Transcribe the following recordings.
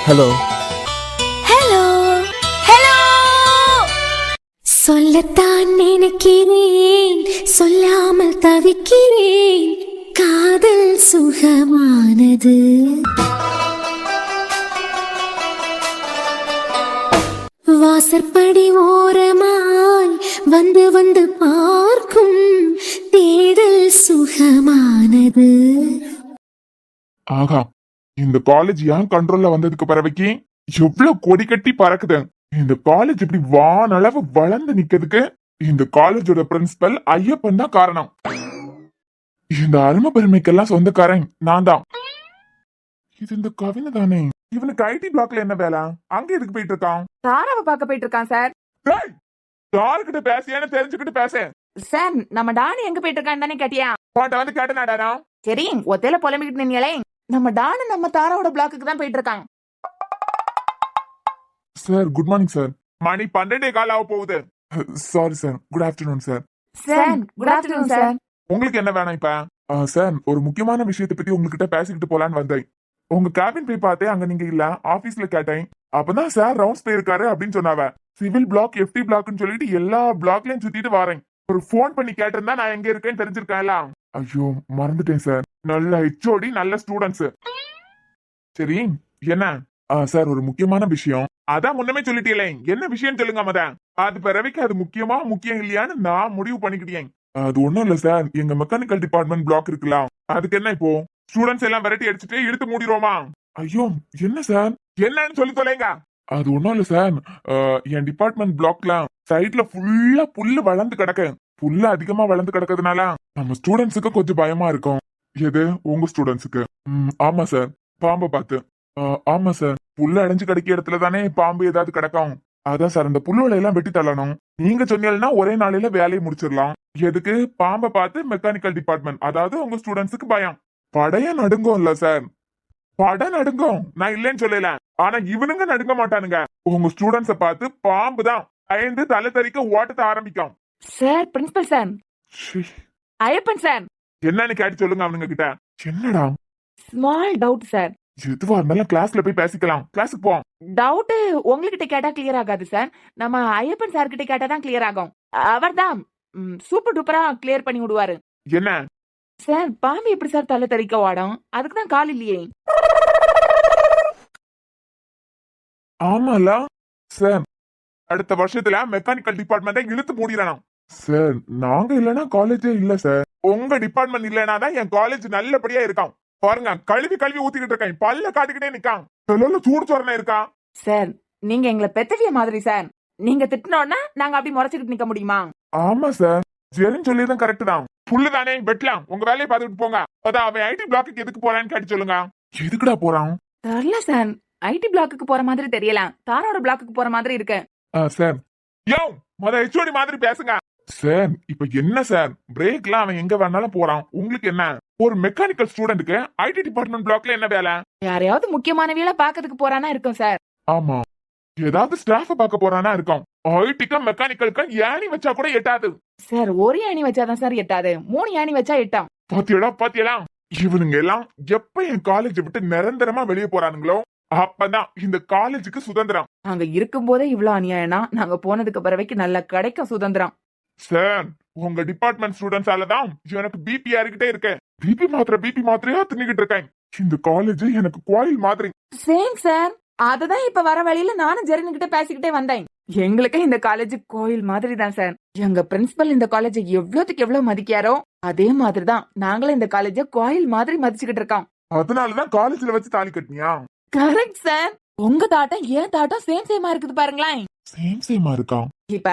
Hello hello hello சொல்லத்தான் நினைக்கிறேன், சொல்லாமல் தவிக்கிறேன். காதல் சுகமானது. வாசற்படி ஓரமாய் வந்து வந்து பார்க்கும் தேடல் சுகமானது. ஆகா, இந்த காலேஜ் ஏன் கண்ட்ரோல்ல வந்ததுக்கு பிறவைக்கு எவ்வளவு கொடி கட்டி பறக்குது. இந்த காலேஜ் இப்படி வானளவு வளர்ந்து நிக்கிறதுக்கு இந்த காலேஜோட பிரின்சிபல் ஐயப்பன் தான் காரணம். இந்த அருமை பெருமைக்கெல்லாம் சொந்தக்காரன் நான் தான். இது இந்த கவினை தானே. இவனுக்கு ஐடி பிளாக்ல என்ன வேலை? அங்க எதுக்கு போயிட்டு இருக்கான்? தாராவை பார்க்க போயிட்டு இருக்கான் சார். யாருக்கிட்ட பேசியான்னு தெரிஞ்சுக்கிட்டு பேச. சார், நம்ம டானி எங்க போயிட்டு இருக்கான்னு தானே கேட்டியா? பாட்ட வந்து கேட்டனாடா. சரி, ஒத்தையில புலம்பிக்கிட்டு நின்னீங்களே. நம்ம டானு நம்ம தாராவோட பிளாக்குக்கு தான் போயிட்டு இருக்கான். Sir good morning sir. மணி 12:15 ஆக போகுது. Sorry sir, good afternoon sir. Sir good afternoon sir. உங்களுக்கு என்ன வேணும் இப்ப? சார், ஒரு முக்கியமான விஷயத்தை பத்தி உங்ககிட்ட பேசிக்கிட்டு போலான்னு வந்தேன். உங்க கேபின் போய் பார்த்தேன், அங்க நீங்க இல்ல. ஆபீஸ்ல கேட்டேன், அப்பதான் சார் ரவுண்ட்ஸ் போயிருக்காரு அப்படின்னு சொன்னாவ. சிவில் பிளாக், எஃப்டி பிளாக்னு சொல்லிட்டு எல்லா பிளாக்லயும் சுத்திட்டு வரேன். ஒரு போன் பண்ணி கேட்டிருந்தா நான் எங்க இருக்கேன்னு தெரிஞ்சிருக்கேன்ல. ஐயோ மறந்துட்டேன் சார். நல்ல ஹெச்ஓடி, நல்ல ஸ்டூடெண்ட்ஸ். சரி என்ன? சார், ஒரு முக்கியமான விஷயம். அதான் முன்னமே சொல்லிட்டீங்களே, என்ன விஷயம் சொல்லுங்க மத. அது பிறவைக்கு அது முக்கியமா முக்கியம் இல்லையான்னு நான் முடிவு பண்ணிக்கிட்டேன். அது ஒண்ணும் இல்ல சார், எங்க மெக்கானிக்கல் டிபார்ட்மெண்ட் பிளாக் இருக்குல்ல, அதுக்கு என்ன இப்போ ஸ்டூடெண்ட்ஸ் எல்லாம் விரட்டி அடிச்சுட்டு இழுத்து மூடிடுவோமா? ஐயோ என்ன சார், என்னன்னு சொல்லி தொலைங்க. அது ஒண்ணும் இல்ல சார், என் டிபார்ட்மெண்ட் பிளாக்ல சைட்ல ஃபுல்லா புல்லு வளர்ந்து கிடக்கு. புல்லு அதிகமா வளர்ந்து கிடக்கிறதுனால நம்ம ஸ்டூடெண்ட்ஸுக்கு கொஞ்சம் பயமா இருக்கும். எது, உங்க ஸ்டூடெண்ட்ஸுக்கு? ஆமா சார். பாம்பை பார்த்து. ஆமா சார், புல்லு அடைஞ்சு கிடைக்க இடத்துல தானே பாம்பு ஏதாவது கிடக்கும். அதான் சார், அந்த புல்லுகளை எல்லாம் வெட்டி தள்ளணும். நீங்க சொன்னீங்கன்னா ஒரே நாளையில வேலையை முடிச்சிடலாம். எதுக்கு? பாம்பை பார்த்து மெக்கானிக்கல் டிபார்ட்மெண்ட், அதாவது உங்க ஸ்டூடெண்ட்ஸுக்கு பயம். படைய நடுங்கும் இல்ல சார், பட நடுங்கும். நான் இல்லைன்னு சொல்லல, ஆனா இவனுங்க நடுங்க மாட்டானுங்க. உங்க ஸ்டூடெண்ட்ஸ பார்த்து பாம்பு தான் பயந்து தலை தறிக்க ஓட்டத்தை ஆரம்பிக்கும். Sir, principal sir. Ayyappan sir. என்னன்னு கேட்டு சொல்லுங்க அவனுங்க கிட்ட. என்னடா? Small doubt sir. எதுவா இருந்தாலும் கிளாஸ்ல போய் பேசிக்கலாம். கிளாஸுக்கு போ. டவுட் உங்ககிட்ட கேட்டா கிளியர் ஆகாது சார். நம்ம ஐயப்பன் சார் கிட்ட கேட்டா தான் கிளியர் ஆகும். அவர் தான் சூப்பர் டூப்பரா கிளியர் பண்ணி விடுவாரு. என்ன சார், பாம்பு எப்படி சார் தலை தெறிக்க வாடும்? அதுக்கு தான் கால் இல்லையே. ஆமால சார், அடுத்த வருஷத்துல மெக்கானிக்கல் டிபார்ட்மெண்ட் இழுத்து மூடிடணும் சார். நாங்க இல்லனா காலேஜே இல்ல சார். உங்க டிபார்ட்மெண்ட் இல்லனா தான் என் காலேஜ் நல்லபடியா இருக்கான். பாருங்க, கழுவி கழுவி ஊத்திக்கிட்டு இருக்கேன், பல்ல காட்டிக்கிட்டே நிக்கான். சூடு சொரணை இருக்கா சார்? நீங்க எங்களை பெத்தவிய மாதிரி சார். நீங்க திட்டினோன்னா நாங்க அப்படி முறைச்சுக்கிட்டு நிக்க முடியுமா? ஆமா சார், ஜெரின்னு சொல்லியதும் கரெக்ட் தான். புல்லு தானே வெட்டலாம், உங்க வேலையை பார்த்துட்டு போங்க. அதான் அவன் ஐடி பிளாக்கு எதுக்கு போறான்னு கேட்டு சொல்லுங்க. எதுக்குடா போறான்? தெரியல சார், ஐடி பிளாக்குக்கு போற மாதிரி தெரியல, தாரோட பிளாக்குக்கு போற மாதிரி இருக்கு. சார், யோ முத ஹெச்ஓடி மாதிரி பேசுங்க சார். இப்ப என்ன சார், பிரேக்லாம் அவன் எங்க வேணாலும் போறான். உங்களுக்கு என்ன? ஒரு மெக்கானிக்கல் ஸ்டூடெண்ட்க்கு ஐடி டிபார்ட்மெண்ட் பிளாக்ல என்ன வேலை? யாரையாவது முக்கியமான வேலை பாக்கிறதுக்கு போறானா இருக்கும் சார். ஆமா, ஏதாவது ஸ்டாஃப் பார்க்க போறானா இருக்கும். ஐடிக்கு மெக்கானிக்கலுக்கு ஏணி வச்சா கூட எட்டாது சார். ஒரு ஏணி வச்சாதான் சார் எட்டாது, 3 ஏணி வச்சா எட்டாம். பாத்தியடா. இவனுங்க எல்லாம் எப்ப என் காலேஜ் விட்டு நிரந்தரமா வெளியே போறானுங்களோ அப்பதான் இந்த காலேஜுக்கு சுதந்திரம். நாங்க இருக்கும் போதே இவ்வளவு அநியாயம்னா நாங்க போனதுக்கு பிறவைக்கு நல்லா கிடைக்கும் சுதந்திரம். சார், உங்க டிபார்ட்மெண்ட் ஸ்டூடெண்ட்ஸால தான் எனக்கு பிபி யாருக்கிட்டே இருக்கேன். பிபி மாத்திரையா தின்னுகிட்டு இருக்கேன். இந்த காலேஜ் எனக்கு கோயில் மாதிரி. சேம் சார், அதுதான் இப்ப வர வழியில நானும் ஜெரின் கிட்ட பேசிக்கிட்டே வந்தேன். எங்களுக்கு இந்த காலேஜ் கோயில் மாதிரி தான் சார். எங்க பிரின்சிபல் இந்த காலேஜ் எவ்வளவுக்கு எவ்வளவு மதிக்காரோ அதே மாதிரிதான் நாங்களும் இந்த காலேஜ கோயில் மாதிரி மதிச்சுக்கிட்டு இருக்கோம். அதனாலதான் காலேஜ்ல வச்சு தாலி கட்டினியா? Correct sir. உங்க தாட்டம் ஏன் தாட்டம் சேம் சேமா இருக்குது பாருங்களேன். சேமா இருக்கா? இப்ப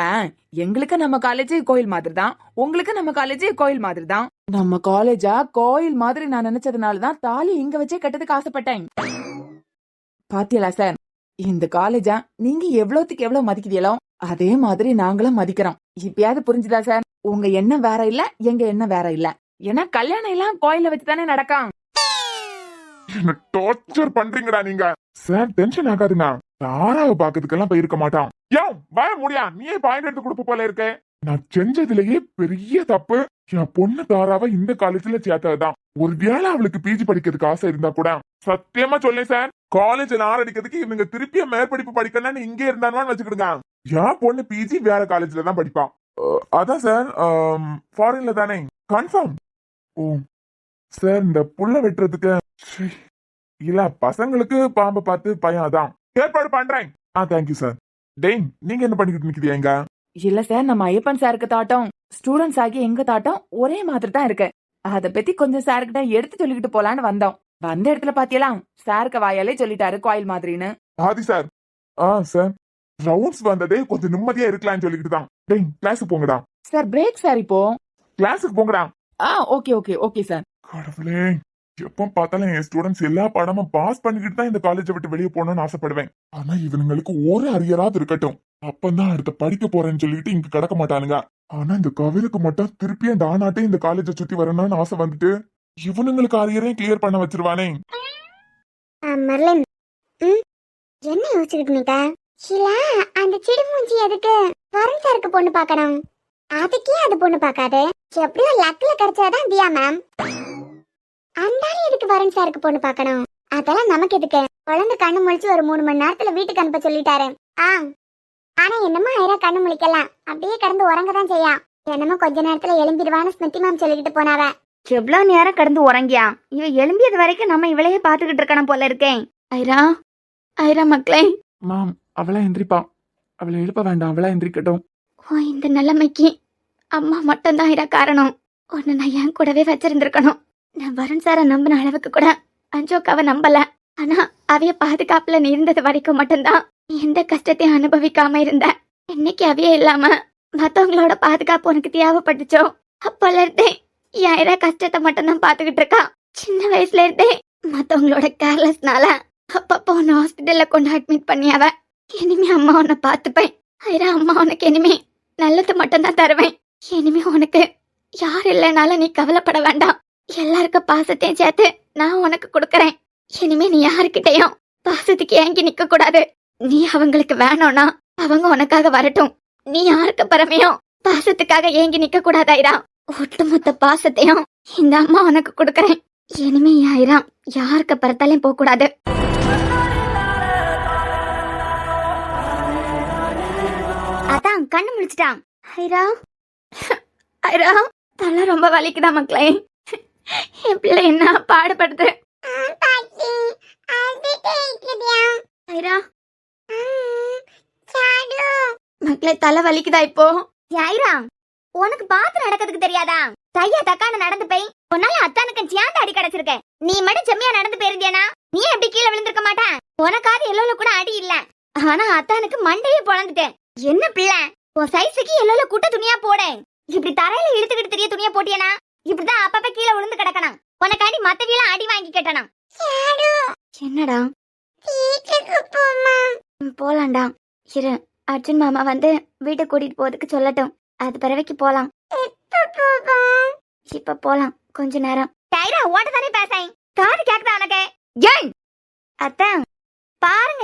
எங்களுக்கு நம்ம காலேஜ் கோயில் மாதிரி தான், உங்களுக்கு நம்ம காலேஜ் கோயில் மாதிரி தான். நம்ம காலேஜா கோயில் மாதிரி நான் நினைச்சதுனாலதான் தாலி இங்க வச்சே கட்டதுக்கு ஆசைப்பட்டேன். பாத்தியலா சார், இந்த காலேஜா நீங்க எவ்வளவுக்கு எவ்வளவு மதிக்கிறீங்களோ அதே மாதிரி நாங்களும் மதிக்கிறோம். இப்பயாவது புரிஞ்சுதா சார்? உங்க எண்ணம் வேற இல்ல, எங்க எண்ணம் வேற இல்ல. ஏன்னா கல்யாணம் எல்லாம் கோயில வச்சுதானே நடக்கும். டார்ச்சர் பண்றீங்கடா நீங்க. சார், டென்ஷன் ஆகாதுங்க. தாராவை பாக்கிறதுக்கெல்லாம் போயிருக்க மாட்டான். ஏன் வர முடியா? நீயே பாயிண்ட் எடுத்து கொடுப்ப போல இருக்க. நான் செஞ்சதுலயே பெரிய தப்பு என் பொண்ணு தாராவை இந்த காலேஜ்ல சேர்த்ததுதான். ஒருவேளை அவளுக்கு பிஜி படிக்கிறதுக்கு ஆசை இருந்தா கூட சத்தியமா சொல்லேன் சார், காலேஜ் நாரடிக்கிறதுக்கு இவங்க திருப்பியும் மேற்படிப்பு படிக்கணும்னு இங்கே இருந்தான்னு வச்சுக்கிடுங்க. என் பொண்ணு பிஜி வேற காலேஜ்ல தான் படிப்பான். அதான் சார், ஃபாரின்ல தானே. கன்ஃபார்ம். ஓ சார், இந்த புல்ல வெட்டுறதுக்கு ச்சீ, இல்ல பசங்களுக்கு பாம்பை பார்த்து பயம், அதான் ஏற்பாடு பண்றேன். Thank you sir. டேய், நீங்க என்ன பண்ணிக்கிட்டு நிக்கிறீங்க? இல்ல சார், நம்ம ஐயப்பன் சாருக்கு தாட்டம் ஸ்டூடெண்ட்ஸ் ஆகி எங்க தாட்டம் ஒரே மாதிரி தான் இருக்கு. அத பத்தி கொஞ்சம் சார்கிட்ட எடுத்து சொல்லிக்கிட்டு போலான்னு வந்தோம். வந்த இடத்துல பாத்தியலாம், சாருக்கு வாயாலே சொல்லிட்டாரு கோயில் மாதிரின்னு. ஆதி சார். சார், ரவுண்ட்ஸ் வந்ததே கொஞ்சம் நிம்மதியா இருக்கலாம்னு சொல்லிக்கிட்டு தான். டேய், கிளாஸுக்கு போங்கடா. சார் பிரேக் சார் இப்போ. கிளாஸுக்கு போங்கடா. Okay okay okay sir. கடவுளே, எப்ப பார்த்தாலும் என் ஸ்டூடெண்ட்ஸ் எல்லா பாடமும் பாஸ் பண்ணிக்கிட்டு தான் இந்த காலேஜை விட்டு வெளியே போகணும்னு ஆசைப்படுவேன். ஆனா இவனுங்களுக்கு ஒரு அரியராது இருக்கட்டும், அப்பந்தான் அடுத்த படிக்க போறேன்னு சொல்லிட்டு இங்க கிடக்க மாட்டானுங்க. ஆனா இந்த கவிலுக்கு மட்டும் திருப்பி அந்த ஆனாட்டே இந்த காலேஜை சுத்தி வரணும்னு ஆசை வந்துட்டு இவனுங்களுக்கு அரியரையும் கிளியர் பண்ண வச்சிருவானே. மர்லின், என்ன யோசிச்சுக்கிட்டு நீங்க? இல்ல, அந்த சிடுமூஞ்சி எதுக்கு வருண் சாருக்கு பொண்ணு பார்க்கணும்? அதுக்கே அது பொண்ணு பார்க்காது. எப்படியோ லக்ல கிடைச்சாதான் தியா மேம். அந்தாலும் எதுக்கு வருண் சாருக்கு பொண்ணு பார்க்கணும்? அதெல்லாம் நமக்கு எதுக்கு? குழந்தை கண்ணு முழிச்சு ஒரு 3 மணி நேரத்துல வீட்டுக்கு அனுப்ப சொல்லிட்டாரு. ஆனா என்னமோ ஐரா கண்ணு முழிக்கலாம், அப்படியே கடந்து உறங்கதான் செய்யா. என்னமோ கொஞ்ச நேரத்துல எழும்பிடுவான்னு ஸ்மிருதி மேம் சொல்லிக்கிட்டு போனாவ. எவ்வளவு நேரம் கடந்து உறங்கியா? இவ எழும்பியது வரைக்கும் நம்ம இவளையே பாத்துக்கிட்டு இருக்கணும் போல இருக்கேன். ஐரா, ஐரா மக்களே. மாம், அவளா எந்திரிப்பா. அவளை எழுப்ப வேண்டாம், அவளா எந்திரிக்கட்டும். இந்த நிலைமைக்கு அம்மா மட்டும்தான் ஐரா காரணம். ஒன்னு நான் என் கூடவே வச்சிருந்திருக்கணும். நான் வருண் சார நம்பின அளவுக்கு கூட அஞ்சோக்காவை நம்பல. ஆனா அவைய பாதுகாப்புல நீ இருந்தது வரைக்கும் மட்டும்தான் எந்த கஷ்டத்தையும் அனுபவிக்காம இருந்த. இன்னைக்கு அவைய இல்லாம மத்தவங்களோட பாதுகாப்பு உனக்கு தேவைப்பட்டுச்சோ, அப்பல இருந்தே என் ஐரா கஷ்டத்தை மட்டும்தான் பாத்துக்கிட்டு இருக்கா. சின்ன வயசுல இருந்தே மத்தவங்களோட கேர்லெஸ்னால அப்பப்போ உன்னை ஹாஸ்பிட்டல்ல கொண்டு அட்மிட் பண்ணியாவ. இனிமே அம்மா உன்னை பாத்துப்பேன் ஐரா. அம்மா உனக்கு இனிமே நல்லது மட்டும்தான் தருவேன். இனிமே உனக்கு யார் இல்லைனாலும் நீ கவலைப்பட வேண்டாம். எல்லாருக்கும் பாசத்தையும் சேர்த்து நான் உனக்கு கொடுக்கறேன். இனிமே நீ யாருக்கிட்டையும் பாசத்துக்கு ஏங்கி நிக்க கூடாது. நீ அவங்களுக்கு வேணும்னா அவங்க உனக்காக வரட்டும். நீ யாருக்கு பரமையும் பாசத்துக்காக ஏங்கி நிக்க கூடாது ஐரா. ஒட்டுமொத்த பாசத்தையும் இந்த அம்மா உனக்கு கொடுக்கறேன். இனிமே ஐரா யாருக்கு பரத்தாலையும் போக கூடாது. அதான் கண்ணு முடிச்சிட்டான். ஐரா, ஐரா, தலை ரொம்ப வலிக்குதா மக்களே. என் பிள்ளை என்ன பாடுபடுது. ஐரா, மக்களே தலை வலிக்குதா இப்போ? ஐரா, உனக்கு பாத்து நடக்கிறதுக்கு தெரியாதா? தையா தக்கான நடந்து போய் உன்னால அத்தானுக்கு சேர்ந்து அடி கிடைச்சிருக்க. நீ மட்டும் செம்மையா நடந்து போயிருந்தியானா நீ எப்படி கீழே விழுந்திருக்க மாட்டேன். உனக்காவது எல்லோல கூட அடி இல்ல, ஆனா அத்தானுக்கு மண்டையே பொழந்துட்டேன். என்ன பிள்ளை, உன் சைஸுக்கு எல்லோல குட்ட துணியா போட. இப்படி தரையில இழுத்துக்கிட்டு தெரிய துணியா போட்டியனா இப்படிதான் அப்பப்ப கீழே விழுந்து கிடக்கணும். உனக்காண்டி மத்தவியெல்லாம் அடி வாங்கி கேட்டனா. என்னடா போலாண்டா. இரு, அர்ஜுன் மாமா வந்து வீட்டை கூட்டிட்டு போறதுக்கு சொல்லட்டும். அது பிறவைக்கு போலாம். இப்ப போலாம் கொஞ்ச நேரம். ஓட்ட தானே பேசேன், காது கேக்குதா உனக்கு? ஏன் அத்தான் பாருங்க,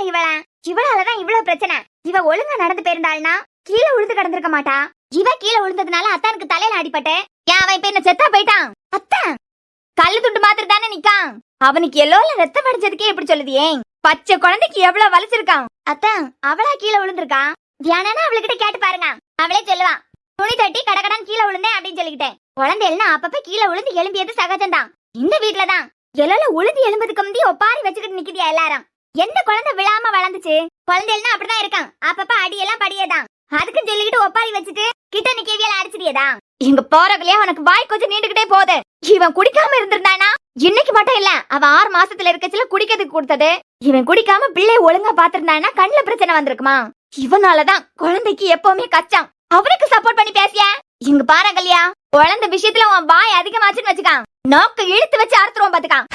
இவளாலதான் இவ்வளவு பிரச்சனை. இவ ஒழுங்கா நடந்து போயிருந்தாள்னா கீழே விழுந்து கிடந்திருக்க மாட்டா. இவ கீழே விழுந்ததுனால அத்தானுக்கு தலையில அடிபட்டு அவன் இப்ப என்ன செத்தா போயிட்டான். அத்தான் கல்லு துண்டு மாதிரி தானே நிக்கான். அவனுக்கு எல்லோல ரத்தம் வடிஞ்சதுக்கே எப்படி சொல்லுதியே? பச்சை குழந்தைக்கு எவ்வளவு வலிச்சிருக்கான். அத்தான் அவளா கீழே விழுந்திருக்கான். தியானா அவளுக்கிட்ட கேட்டு பாருங்க, அவளே சொல்லுவான். துணி தட்டி கடகடன் கீழே விழுந்தேன் அப்படின்னு சொல்லிக்கிட்டேன். குழந்தை எல்லாம் அப்பப்ப கீழே விழுந்து எலும்பியது சகஜம்தான். இந்த வீட்டுலதான் எல்லாம் உழுந்து எலும்பதுக்கு முந்தி ஒப்பாரி வச்சுக்கிட்டு நிக்கிறியா எல்லாரும்? எந்த குழந்தை விழாம வளர்ந்துச்சு? குழந்தை எல்லாம் அப்படிதான் இருக்கான். அப்பப்ப அடியெல்லாம் படியதான். அதுக்கு சொல்லிக்கிட்டு ஒப்பாரி வச்சுட்டு கிட்ட நிக்கவியல அடிச்சிடியதா? இங்க போறதுலயே உனக்கு வாய் கொஞ்சம் நீண்டுகிட்டே போகுது. இவன் குடிக்காம இருந்திருந்தானா இன்னைக்கு மட்டும் இல்ல, அவன் 6 மாசத்துல இருக்கச்சுல குடிக்கிறதுக்கு கொடுத்தது. இவன் குடிக்காம பிள்ளை ஒழுங்கா பாத்துருந்தானா கண்ணுல பிரச்சனை வந்திருக்குமா? இவனாலதான் குழந்தைக்கு எப்பவுமே கஷ்டம். அவனுக்கு சப்போர்ட் பண்ணி பேசிய இங்க பாருங்கல்லையா, குழந்தை விஷயத்துல உன் வாய் அதிகமாச்சுன்னு வச்சுக்கான். நோக்க இழுத்து வச்சு அறுத்துருவோம் பாத்துக்கான்.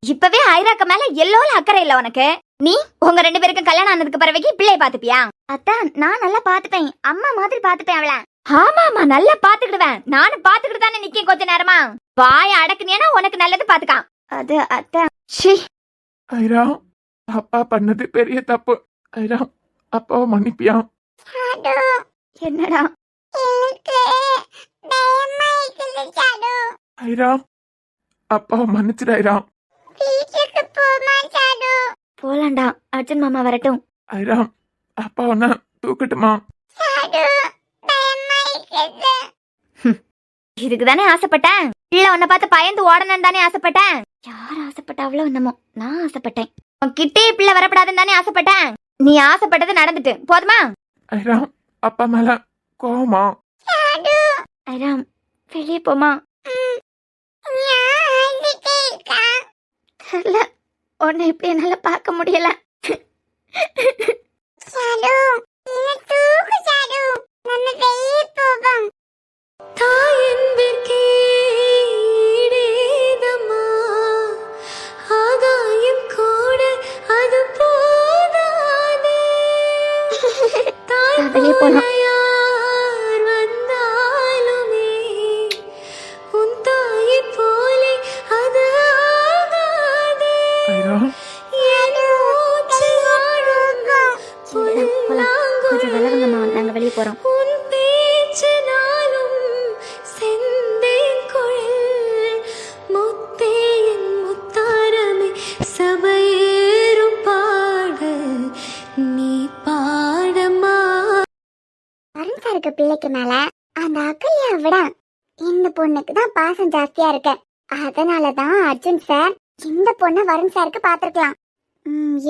இப்பவே ஐராக்க மேல எல்லோல அக்கறை இல்ல உனக்கு. நீ உங்க 2 பேருக்கும் கல்யாணம் ஆனதுக்கு பிறகு பிள்ளைய பாத்துப்பியா? அத்தான் நான் நல்லா பாத்துப்பேன், அம்மா மாதிரி பாத்துப்பேன் அவள. ஆமாமா, நல்லா பாத்துக்கிடுவேன். நானும் பாத்துக்கிட்டு தானே நிக்கேன் கொஞ்ச நேரமா. வாய அடக்குனியா உனக்கு நல்லது பாத்துக்கான். அது அத்தான். ஐரா, அப்பா பண்ணது பெரிய தப்பு. ஐரா, அப்பாவை மன்னிப்பியா? என்னடா ஐரா, அப்பாவை மன்னிச்சிடு ஐரா. வீட்டுக்கு போலாண்டா, அர்ஜுன் மாமா வரட்டும். ஐரா அப்பா ஒன்ன தூக்கட்டுமா? இதுக்கு தானே ஆசைப்பட்டேன். இல்ல உன்னை பார்த்து பயந்து ஓடணும்னு தானே ஆசைப்பட்டேன். யார் ஆசைப்பட்டாவளோ என்னமோ, நான் ஆசைப்பட்டேன். உன் கிட்டே பிள்ளை வரப்படாதுன்னு தானே ஆசைப்பட்டேன். நீ ஆசைப்பட்டது நடந்துட்டு போதுமா? ஐரா அப்பா மேல கோவமா? ஐராம் வெளியே போமா. தெரியல, உன்னை இப்படி என்னால பார்க்க முடியல. தாயன்பிற்கே ஈடேதம்மா, ஆகாயம் கூட அது போதாது. தாய் வெளியே போலாம். போல யார் வந்தாலுமே உன் தாயை போலே அது ஆகாது. ஐரா என் மூச்சு ஆழங்கம் கொஞ்சம் விலகுங்கம்மா, நாங்க வெளியே போறோம். உன் பேச்சினாலும் செந்தேன் குழல் முத்தே என் முத்தாரமே சபையேறும் பாட நீ பாடமா. வருண் சாருக்கு பிள்ளைக்கு மேல அந்த அகல்யா விட இந்த பொண்ணுக்கு தான் பாசம் ஜாஸ்தியா இருக்கு. அதனாலதான் அர்ஜுன் சார் இந்த பொண்ணை வருண் சாருக்கு பாத்திருக்கலாம்.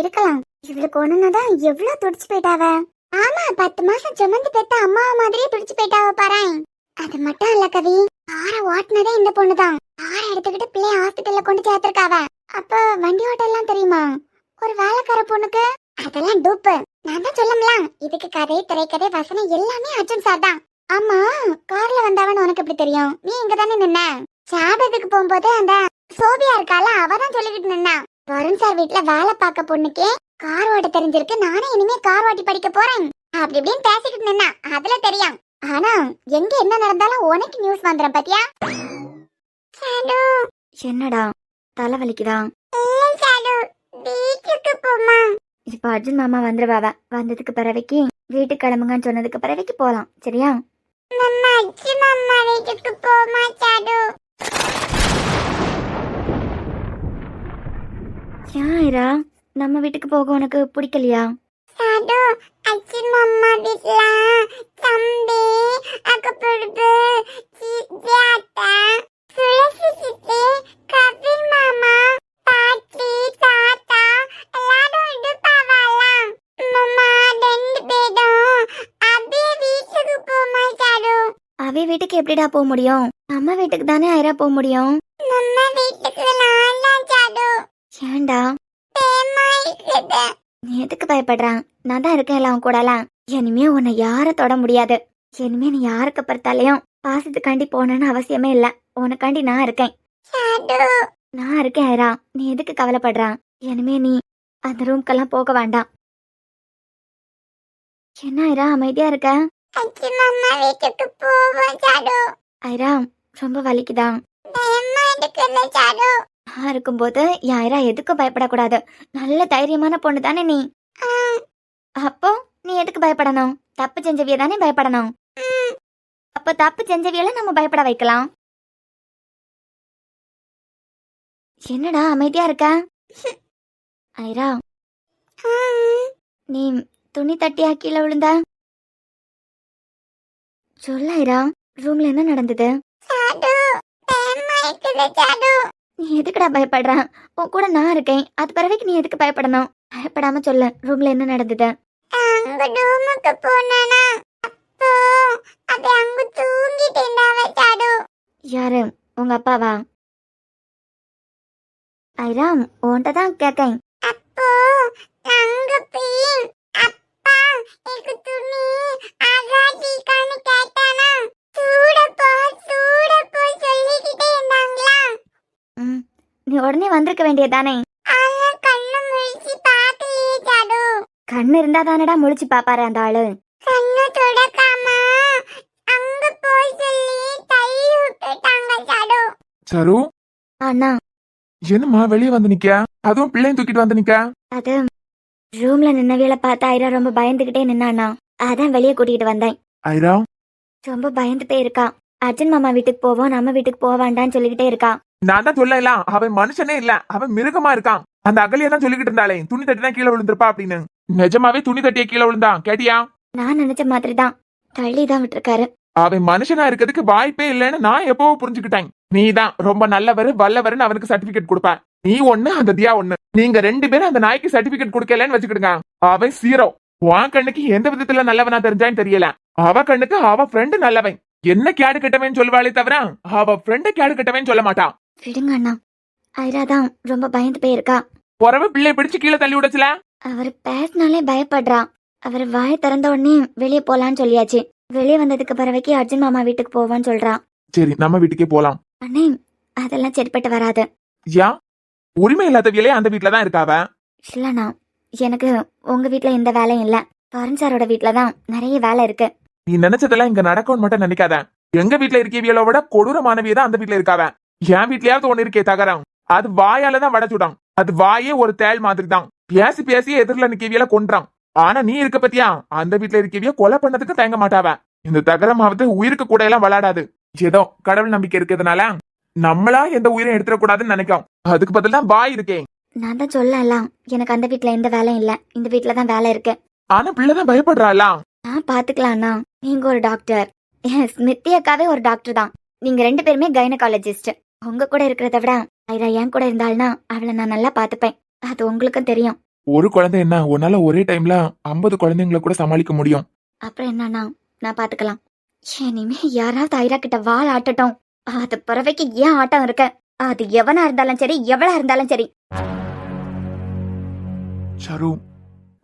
இருக்கலாம். இவளுக்கு ஒண்ணுதான் எவ்வளவு துடிச்சு போயிட்டாவ. ஆமா, 10 மாசம் சுமந்து பெத்த அம்மா மாதிரியே துடிச்சு போயிட்டாவ பாறேன். அது மட்டும் இல்ல கவி, காரை ஓட்டுனதே இந்த பொண்ணுதான். காரை எடுத்துக்கிட்டு பிள்ளைய ஹாஸ்பிட்டல்ல கொண்டு சேர்த்திருக்காவ. அப்ப வண்டி ஓட்டெல்லாம் தெரியுமா ஒரு வேலைக்கார பொண்ணுக்கு? அதெல்லாம் டூப்பு. நான் தான் சொல்லல, இதுக்கு கதை, திரைக்கதை, வசனம் எல்லாமே அர்ஜுன் சார் தான். ஆமா, கார்ல வந்தவன் உனக்கு எப்படி தெரியும்? நீ இங்க தானே நின்ன. சாபத்துக்கு போகும்போது அந்த சோபியா இருக்கால, அவதான் சொல்லிக்கிட்டு நின்னா. வருண் சார் வீட்டுல வேலை பார்க்க பொண்ணுக்கே கார் ஓட்ட தெரிஞ்சிருக்கு, நானே இனிமே கார் ஓட்டி படிக்க போறேன் அப்படி இப்படின்னு பேசிக்கிட்டு நின்னா. அதுல தெரியும். ஆனா எங்க என்ன நடந்தாலும் உனக்கு நியூஸ் வந்துடும் பாத்தியா? என்னடா தலைவலிக்குதா? வீட்டுக்கு போமா. இப்ப அர்ஜுன் மாமா வந்துருவாவ. வந்ததுக்கு பிறவைக்கு வீட்டுக்கு கிளம்புங்கன்னு சொன்னதுக்கு பிறவைக்கு போலாம், சரியா? மாமா வீட்டுக்கு போமா சாடு. யாரா நம்ம வீட்டுக்கு போக உனக்கு பிடிக்கலையா? சாடு, அச்சி மாமா வீட்ல தம்பி, அக்கப்படுப்பு, சித்தியாத்தா, துளசி சித்தி, கபில் மாமா, பாட்டி, தாத்தா எல்லாரும் இருப்பாவலாம். மாமா 2 பேரும் அப்படியே வீட்டுக்கு போமா சாடு. அவ வீட்டுக்கு எப்படிடா போக முடியும்? நம்ம வீட்டுக்கு தானே ஐரா போக முடியும். நம்ம வீட்டுக்கு நான் தான் சாடு. ஏன்டா பேமா இருக்குது. நீ எதுக்கு பயப்படுறான்? நான் தான் இருக்கேன் எல்லாம் கூடலாம். இனிமே உன்னை யார தொட முடியாது. இனிமே நீ யாருக்கு பார்த்தாலையும் பாசத்துக்காண்டி போனேன்னு அவசியமே இல்ல. உனக்காண்டி நான் இருக்கேன். சாடு, நான் இருக்கேன் ஐரா, நீ எதுக்கு கவலைப்படுறான்? இனிமே நீ அந்த ரூம்க்கெல்லாம் போக வேண்டாம். என்ன ஐரா அமைதியா இருக்க? அச்சி மாமா வீட்டுக்கு போவோம் சாடு. ஐரா ரொம்ப வலிக்குதா? பேமா இருக்குது சாடு. நான் இருக்கும்போது என் ஐரா எதுக்கும் பயப்படக்கூடாது. நல்ல தைரியமான பொண்ணு தானே நீ. அப்போ நீ எதுக்கு பயப்படணும்? தப்பு செஞ்சவிய தானே பயப்படணும். அப்ப தப்பு செஞ்சவியல நம்ம பயப்பட வைக்கலாம். என்னடா அமைதியா இருக்க? ஐரா நீ துணி தட்டியா கீழே விழுந்த? சொல்ல ஐரா, ரூம்ல என்ன நடந்தது? சாடு, பேமா இருக்குது சாடு. நீ எதுக்குடா பயப்படுற? உன் கூட நான் இருக்கேன். அது பிறகு நீ எதுக்கு பயப்படணும்? பயப்படாம சொல்லு, ரூம்ல என்ன நடந்தது? அங்க ரூமுக்கு போனேனா, அப்போ அது அங்க தூங்கிட்டு இருந்தாவ சாடு. யாரு? உங்க அப்பாவா? ஐரா உன்கிட்ட தான் கேட்கேன். அப்போ அங்க போய் அப்பா எனக்கு துணி அகாதிக்கான்னு கேட்டானா, சூடப்போ சொல்லிக்கிட்டே இருந்தாங்களா. நீ உடனே வந்திருக்க வேண்டியதானே? ஆனா கண்ணு முழிச்சு பார்க்கலையே சாடு. கண்ணு இருந்தா தானடா முழிச்சு பாப்பாரு அந்த ஆளு. கண்ணு தொடக்காம அங்க போய் சொல்லி தள்ளி விட்டுட்டாங்க சாடு. சரு அண்ணா என்னம்மா வெளியே வந்து நிக்க? அதுவும் பிள்ளையும் தூக்கிட்டு வந்து நிக்க? அது ரூம்ல நின்னவியல பார்த்தா ஐரா ரொம்ப பயந்துகிட்டே நின்னானா, அதான் வெளியே கூட்டிட்டு வந்தேன். ஐரா ரொம்ப பயந்துட்டே இருக்கா. அர்ஜுன் மாமா வீட்டுக்கு போவோம், நம்ம வீட்டுக்கு போக வேண்டான்னு சொல்லிக்கிட்டே இருக்கா. நான் தான் சொல்லலாம், அவன் மனுஷனே இல்ல, அவன் மிருகமா இருக்கான். அந்த அகலியா தான் சொல்லிக்கிட்டு இருந்தாளே துணி தட்டி தான் கீழே விழுந்திருப்பா அப்படின்னு. நிஜமாவே துணி தட்டிய கீழே விழுந்தான் கேட்டியா? நான் நினைச்ச மாதிரி தான் தள்ளி தான் விட்டுருக்காரு. அவன் மனுஷனா இருக்கிறதுக்கு வாய்ப்பே இல்லைன்னு நான் எப்பவோ புரிஞ்சுக்கிட்டேன். நீ தான் ரொம்ப நல்லவரு வல்லவருன்னு அவனுக்கு சர்டிபிகேட் கொடுப்ப. நீ ஒண்ணு அந்த தியா ஒண்ணு, நீங்க 2 பேரும் அந்த நாய்க்கு சர்டிபிகேட் கொடுக்கலன்னு வச்சுக்கிடுங்க. அவன் சீரோ. உன் கண்ணுக்கு எந்த விதத்துல நல்லவனா தெரிஞ்சான்னு தெரியல. அவ கண்ணுக்கு அவ ஃப்ரெண்டு நல்லவன். என்ன கேடு கட்டவன் சொல்லுவாளே தவிர அவ ஃப்ரெண்ட கேடு கட்டவன் சொல்ல மாட்டான். விடுங்க அண்ணா. ஐரா தான் ரொம்ப பயந்து போயிருக்கா. பொறவை பிள்ளை பிடிச்சு கீழே தள்ளி விடச்சுல. அவர் பேசினாலே பயப்படுறா. அவர் வாயை திறந்த உடனே வெளியே போலான்னு சொல்லியாச்சு. வெளியே வந்ததுக்கு பிறவைக்கு அர்ஜுன் மாமா வீட்டுக்கு போவான்னு சொல்றான். சரி நம்ம வீட்டுக்கே போலாம். அண்ணே அதெல்லாம் சரிப்பட்டு வராது. யா உரிமை இல்லாத வேலையே அந்த வீட்டுலதான் இருக்காவ. இல்லண்ணா, எனக்கு உங்க வீட்ல எந்த வேலையும் இல்ல. பரன் சாரோட வீட்ல தான் நிறைய வேலை இருக்கு. நீ நினைச்சதெல்லாம் இங்க நடக்கும்னு மட்டும் நினைக்காத. எங்க வீட்டுல இருக்கவியலோ விட கொடூரமானவிய தான் அந்த வீட்டுல இருக்காவ. என் வீட்லயாவது ஒண்ணு இருக்கே தகரம், அது வாயால தான் வடச்சுடான். அது வாயே ஒரு தேள் மாதிரி தான். பேசி பேசி எதிரில நிக்கவியல கொன்றான். ஆனா நீ இருக்க பத்தியா, அந்த வீட்டுல இருக்கவிய கொலை பண்ணதுக்கு தயங்க மாட்டாவ. இந்த தகரமாவது உயிருக்கு கூட எல்லாம் விளையாடாது. ஏதோ கடவுள் நம்பிக்கை இருக்கிறதுனால நம்மளா எந்த உயிரை எடுத்துடக்கூடாதுன்னு நினைக்கும். அதுக்கு பதில் தான் வாய் இருக்கேன். நான் தான் சொல்லலாம், எனக்கு அந்த வீட்ல எந்த வேலையும் இல்ல, இந்த வீட்ல தான் வேலை இருக்கு. ஆனா பிள்ளைதான் பயப்படுறாளா? நான் பாத்துக்கலாம்ண்ணா. நீங்க ஒரு டாக்டர், ஸ்மிருதி அக்காவே ஒரு டாக்டர் தான். நீங்க 2 பேருமே கைனகாலஜிஸ்ட். உங்க கூட இருக்கிறத விட ஐரா என் கூட இருந்தாள்னா அவளை நான் நல்லா பாத்துப்பேன். அது உங்களுக்கும் தெரியும். ஒரு குழந்தை என்ன உன்னால ஒரே டைம்ல 50 குழந்தைங்களை கூட சமாளிக்க முடியும். அப்புறம் என்னன்னா நான் பாத்துக்கலாம். இனிமே யாராவது ஐரா கிட்ட வாள் ஆட்டட்டும். அது பறவைக்கு ஏன் ஆட்டம் இருக்க? அது எவனா இருந்தாலும் சரி, எவ்வளா இருந்தாலும் சரி. சரு,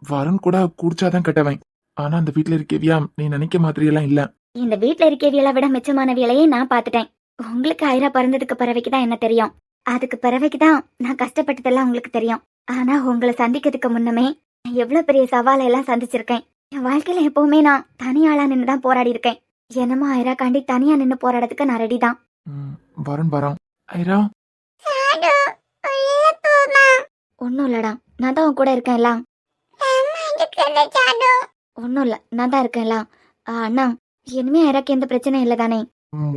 வருண் கூட குடிச்சாதான் கெட்டவன். ஆனா அந்த வீட்டுல இருக்கவியா நீ நினைக்க மாதிரி எல்லாம் இல்ல. இந்த வீட்ல இருக்கவியலை விட மிச்சமானவியலையே நான் பாத்துட்டேன். உங்களுக்கு ஐரா பிறந்ததுக்கு பிறவைக்குதான் என்ன தெரியும். அதுக்கு பிறவைக்குதான் நான் கஷ்டப்பட்டதெல்லாம் உங்களுக்கு தெரியும். ஆனா உங்களை சந்திக்கிறதுக்கு முன்னமே நான் எவ்வளவு பெரிய சவாலை எல்லாம் சந்திச்சிருக்கேன். என் வாழ்க்கையில எப்பவுமே நான் தனியாளா நின்னுதான் போராடி இருக்கேன். என்னமோ ஐரா காண்டி தனியா நின்னு போராடத்துக்கு நான் ரெடி தான். வருண் வரோம். ஐரா ஒன்னும் இல்லடா, நான் தான் உன் கூட இருக்கேன்ல. ஒன்னும் இல்ல, நான் தான் இருக்கேன்ல. அண்ணா இனிமே ஐராக்கு எந்த பிரச்சனையும் இல்ல தானே?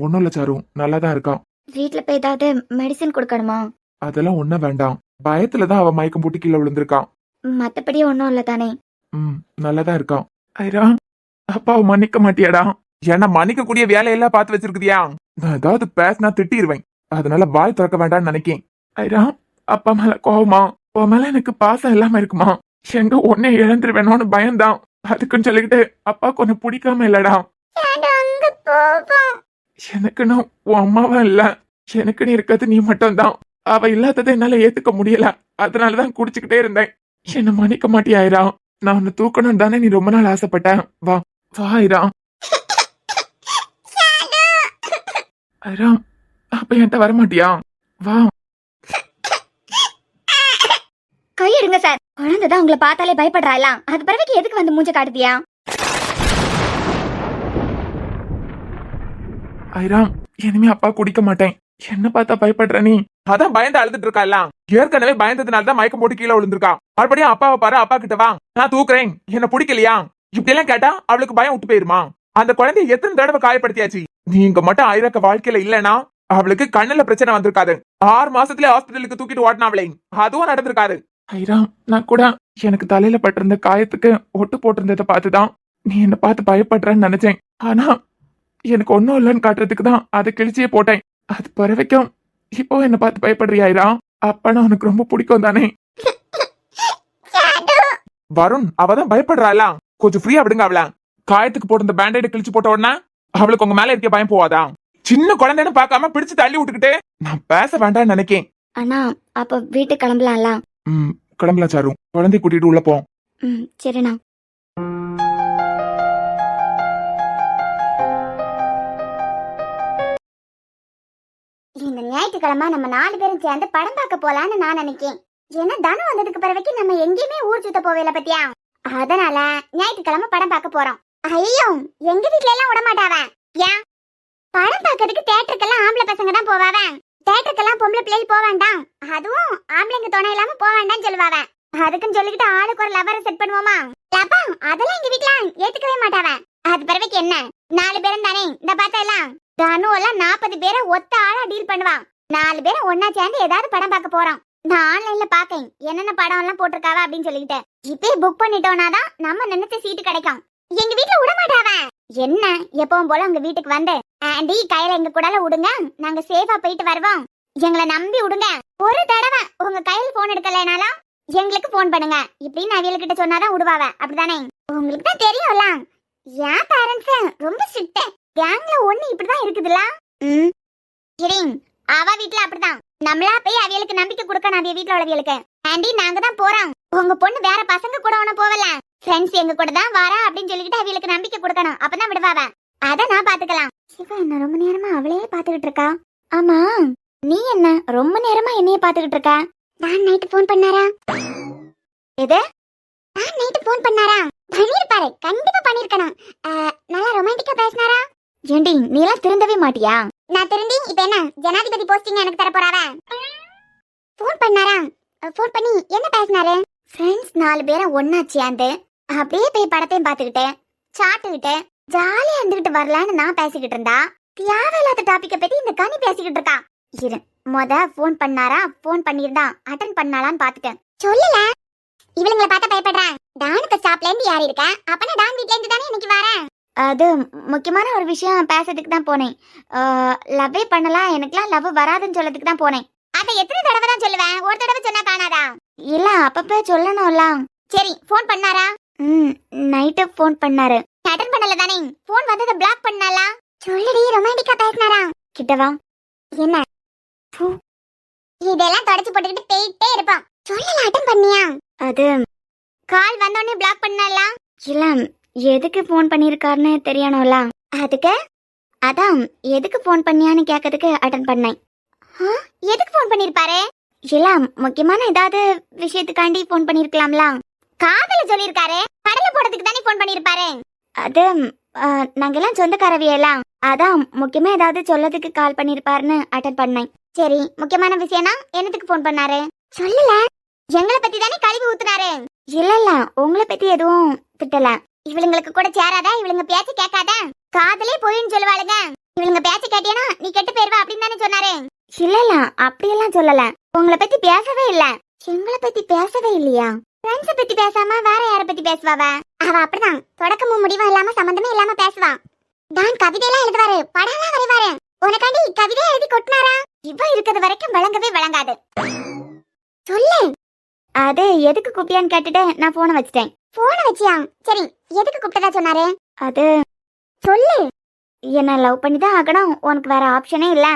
ஒண்ணும் இல்ல சாரு, நல்லாதான் இருக்கான். வீட்டுல போய் ஏதாவது மெடிசின் கொடுக்கணுமா? அதெல்லாம் ஒண்ணும் வேண்டாம். பயத்துலதான் அவ மயக்கம் போட்டு கீழே விழுந்திருக்கான். மத்தபடி ஒன்னும் இல்ல தானே? நல்லாதான் இருக்கான். ஐரா அப்பாவை மன்னிக்க மாட்டியாடா? ஏன்னா மன்னிக்க கூடிய வேலையெல்லாம் பார்த்து வச்சிருக்குதியா? நான் ஏதாவது பேசினா திட்டிடுவேன். அதனால வாய் திறக்க வேண்டாம்னு நினைக்கேன். ஐரா அப்பா மேல கோவமா? உன் மேல எனக்கு பாசம் இல்லாம இருக்குமா? எங்க உன்னை இழந்துருவேணும்னு பயம்தான். அதுக்குன்னு சொல்லிக்கிட்டு அப்பாவுக்கு உன்னை பிடிக்காம இல்லடா. எனக்குன்னு உன் அம்மாவா இல்ல, எனக்குன்னு இருக்கிறது நீ மட்டும் தான். அவ இல்லாததை என்னால ஏத்துக்க முடியல. அதனாலதான் குடிச்சுக்கிட்டே இருந்தேன். என்ன மன்னிக்க மாட்டியாயிரா? நான் உன்னை தூக்கணும் தானே நீ ரொம்ப நாள் ஆசைப்பட்ட. வா வா ஐரா. ஐரா அப்ப என்கிட்ட வரமாட்டியா? வா. கையெடுங்க சார். குழந்தைதான் உங்களை பார்த்தாலே பயப்படுறாள். அது பிறகு எதுக்கு வந்து மூஞ்ச காட்டுதியா? ஐரா இனிமே அப்பா குடிக்க மாட்டேன். என்ன பார்த்தா பயப்படுற நீ? அதான் பயந்து அழுதுட்டு இருக்கா. ஏற்கனவே பயந்ததுனாலதான் மயக்கம் போட்டு கீழே விழுந்திருக்கா. மறுபடியும் அப்பாவை பாரு, அப்பா கிட்ட வா, நான் தூக்குறேன், என்ன பிடிக்கலையா? இப்படி எல்லாம் கேட்டா அவளுக்கு பயம் விட்டு போயிருமா? அந்த குழந்தைய எத்தனை தடவை காயப்படுத்தியாச்சு. நீங்க மட்டும் ஐராக்க வாழ்க்கையில இல்லனா அவளுக்கு கண்ணுல பிரச்சனை வந்திருக்காது. 6 மாசத்துல ஹாஸ்பிட்டலுக்கு தூக்கிட்டு ஓட்டினாவளே, அதுவும் நடந்திருக்காது. ஐரா நான் கூட எனக்கு தலையில பட்டிருந்த காயத்துக்கு ஒட்டு போட்டிருந்ததை பார்த்துதான் நீ என்ன பார்த்து பயப்படுறன்னு நினைச்சேன். ஆனா எனக்கு ஒன்னும் இல்லைன்னு காட்டுறதுக்கு தான் அதை கிழிச்சியே போட்டேன். அது பறவைக்கும் இப்போ என்ன பார்த்து பயப்படுறியா ஐரா? அப்பனா உனக்கு ரொம்ப பிடிக்கும் தானே? வருண் அவதான் பயப்படுறாளா? கொஞ்சம் ஃப்ரீயா விடுங்க அவள. காயத்துக்கு போட்டிருந்த பேண்டேட கிழிச்சு போட்ட உடனே அவளுக்கு உங்க மேல இருக்க பயம் போவாதா? சின்ன குழந்தைன்னு பார்க்காம பிடிச்சு தள்ளி விட்டுக்கிட்டு நான் பேச வேண்டாம்னு நினைக்கேன். அண்ணா அப்ப வீட்டுக்கு கிளம்பலாம்ல? கிளம்பலாம் சாரு, குழந்தை கூட்டிட்டு உள்ள போ. சரிண்ணா. இந்த ஞாயிற்றுக்கிழமை நம்ம 4 பேரும் சேர்ந்து படம் பார்க்க போலான்னு நான் நினைக்கேன். ஏன்னா தனு வந்ததுக்கு பிறகு நம்ம எங்கேயுமே ஊர் சுத்த போவேல பத்தியா? அதனால ஞாயிற்றுக்கிழமை படம் பார்க்க போறோம். ஐயோ எங்க வீட்ல எல்லாம் விட மாட்டாவ. ஏன் படம் பார்க்கறதுக்கு தியேட்டருக்கெல்லாம் ஆம்பளை பசங்க தான் போவாவ. தியேட்டருக்கெல்லாம் பொம்பளை பிள்ளைகள் போக வேண்டாம், அதுவும் ஆம்பளைங்க துணை இல்லாம போக வேண்டாம்னு சொல்லுவாவ. அதுக்குன்னு சொல்லிக்கிட்டு ஆளுக்கு ஒரு லவரை செட் பண்ணுவோமா? லப்பா அதெல்லாம் எங்க வீட்ல ஏத்துக்கவே மாட்டாவ. அது பிறகு என்ன 4 பேரும் தானே. இந்த பார்த்தா எல்லாம் தனு எல்லாம் 40 பேரை ஒத்த ஆளா டீல் பண்ணுவான். 4 பேரும் ஒன்னா சேர்ந்து ஏதாவது படம் பார்க்க போறோம். நான் ஆன்லைன்ல பாக்கேன் என்னென்ன படம் எல்லாம் போட்டிருக்காவ அப்படின்னு சொல்லிட்டு இப்பயே புக் பண்ணிட்டோம்னாதான் நம்ம நினைச்ச சீட்டு கிடைக்கும். எங்க வீட்ல விட மாட்டாவ. என்ன எப்பவும் போல உங்க வீட்டுக்கு வந்து ஆண்டி கையில எங்க கூடால விடுங்க, நாங்க சேஃபா போயிட்டு வருவோம், எங்களை நம்பி விடுங்க, ஒரு தடவை உங்க கையில போன் எடுக்கலைனாலும் எங்களுக்கு போன் பண்ணுங்க இப்படின்னு அவியல்கிட்ட சொன்னாதான் விடுவாவ. அப்படிதானே? உங்களுக்கு தான் தெரியும்ல என் பேரண்ட்ஸ் ரொம்ப ஸ்ட்ரிக்ட். கேங்ல ஒண்ணு இப்படிதான் இருக்குதுல்ல. சரி அவ வீட்ல அப்படிதான். நம்மளா போய் அவியலுக்கு நம்பிக்கை கொடுக்கணும். அவிய வீட்ல உள்ளவியலுக்கு ஆண்டி நாங்க தான் போறோம், உங்க பொண்ணு வேற பசங்க கூட ஒண்ணு போவல, ஃப்ரெண்ட்ஸ் எங்க கூட தான் வரா அப்படின்னு சொல்லிட்டு அவியலுக்கு நம்பிக்கை கொடுக்கணும். அப்பதான் விடுவாவ. அத நான் பாத்துக்கலாம். சிவா என்ன ரொம்ப நேரமா அவளே பாத்துக்கிட்டு இருக்கா? ஆமா நீ என்ன ரொம்ப நேரமா என்னைய பாத்துக்கிட்டு இருக்க? நான் நைட்டு போன் பண்ணாரா? எது? நான் நைட்டு போன் பண்ணாரா? பண்ணிருப்பாரு, கண்டிப்பா பண்ணிருக்கணும். நல்லா ரொமான்டிக்கா பேசினாரா? ஏண்டி நீ எல்லாம் திருந்தவே மாட்டியா? நான் திருந்தி இப்ப என்ன ஜனாதிபதி போஸ்டிங் எனக்கு தர போறாவ? போன் பண்ணாரா? போன் பண்ணி என்ன பேசினாரு? ஃப்ரெண்ட்ஸ் 4 பேரும் ஒண்ணா சேர்ந்து அப்படியே போய் படத்தையும் பாத்துக்கிட்டு சாப்பிட்டுக்கிட்டு ஜாலியா இருந்துகிட்டு வரலான்னு நான் பேசிக்கிட்டு இருந்தா தேவையில்லாத டாபிக்க பத்தி இந்த கனி பேசிக்கிட்டு இருக்கா. இரு மொத போன் பண்ணாரா, போன் பண்ணிருந்தா அட்டன் பண்ணாலான்னு பாத்துட்டேன். சொல்லல இவளுங்களை பார்த்தா பயப்படுறேன். டானுக்கு ஸ்டாப்ல இருந்து யாரி இருக்க? அப்பனா டான் வீட்ல இருந்து தானே இன்னைக்கு வரேன். அது முக்கியமான ஒரு விஷயம் பேசுறதுக்கு தான் போனேன். லவ்வே பண்ணலாம், எனக்குலாம் லவ் வராதுன்னு சொல்லதுக்கு தான் போனேன். அத எத்தனை தடவை தான் சொல்லுவேன்? ஒரு தடவை சொன்னா காணாதா? இல்ல அப்பப்ப சொல்லணும்ல. சரி போன் பண்ணாரா? நைட்டு போன் பண்ணாரு. அட்டன் பண்ணல தானே? போன் வந்தத பிளாக் பண்ணாலா? சொல்லுடி ரொமான்டிக்கா பேசினாரா? கிட்டவா. என்ன இதெல்லாம் தொடச்சு போட்டுக்கிட்டு போயிட்டே இருப்பான். சொல்லல அட்டன் பண்ணியா? அது கால் வந்தோடனே பிளாக் பண்ணாலா? இல்ல எதுக்கு போன் பண்ணிருக்காருன்னு தெரியணும்ல. அதுக்கு அதான் எதுக்கு போன் பண்ணியான்னு கேட்கறதுக்கு அட்டன் பண்ணேன். எதுக்கு போன் பண்ணிருப்பாரு? இல்ல முக்கியமான ஏதாவது விஷயத்துக்காண்டி போன் பண்ணிருக்கலாம்ல. காதல சொல்லிருக்காரு, கடலை போடுறதுக்கு தானே போன் பண்ணிருப்பாரு. அது நாங்கெல்லாம் சொந்தக்காரவியெல்லாம், அதான் முக்கியமா ஏதாவது சொல்லதுக்கு கால் பண்ணிருப்பாருன்னு அட்டன் பண்ணேன். சரி முக்கியமான விஷயம்னா என்னத்துக்கு போன் பண்ணாரு? சொல்லல. எங்களை பத்தி தானே கழிவு ஊத்துனாரு. இல்ல உங்களை பத்தி எதுவும் திட்டல. இவளுங்களுக்கு கூட சேராதா, இவளுங்க பேச்சு கேட்காத, காதலே போயின்னு சொல்லுவாளுங்க, இவளுங்க பேச்சு கேட்டியனா நீ கெட்டு போயிருவா அப்படின்னு தானே சொன்னாரு. இல்ல அப்படியெல்லாம் சொல்லல. உங்களை பத்தி பேசவே இல்ல. எங்களை பத்தி பேசவே இல்லையா? ஃப்ரெண்ட்ஸ பத்தி பேசாம வேற யார பத்தி பேசுவாவ? அவ அப்படிதான் தொடக்கமும் முடிவும் இல்லாம சம்பந்தமே இல்லாம பேசுவா. தான் கவிதையெல்லாம் எழுதுவாரு, படம்லாம் வரைவாரு. உனக்காண்டி கவிதை எழுதி கொட்டினாரா? இவ இருக்கிறது வரைக்கும் வழங்கவே வழங்காது. சொல்லு. அது எதுக்கு கூப்பிட்டியான்னு கேட்டுட்டு நான் போனை வச்சிட்டேன். போனை வச்சியா? சரி எதுக்கு கூப்பிட்டதா சொன்னாரு? அது சொல்லு. என்ன லவ் பண்ணிதான் ஆகணும், உனக்கு வேற ஆப்ஷனே இல்ல,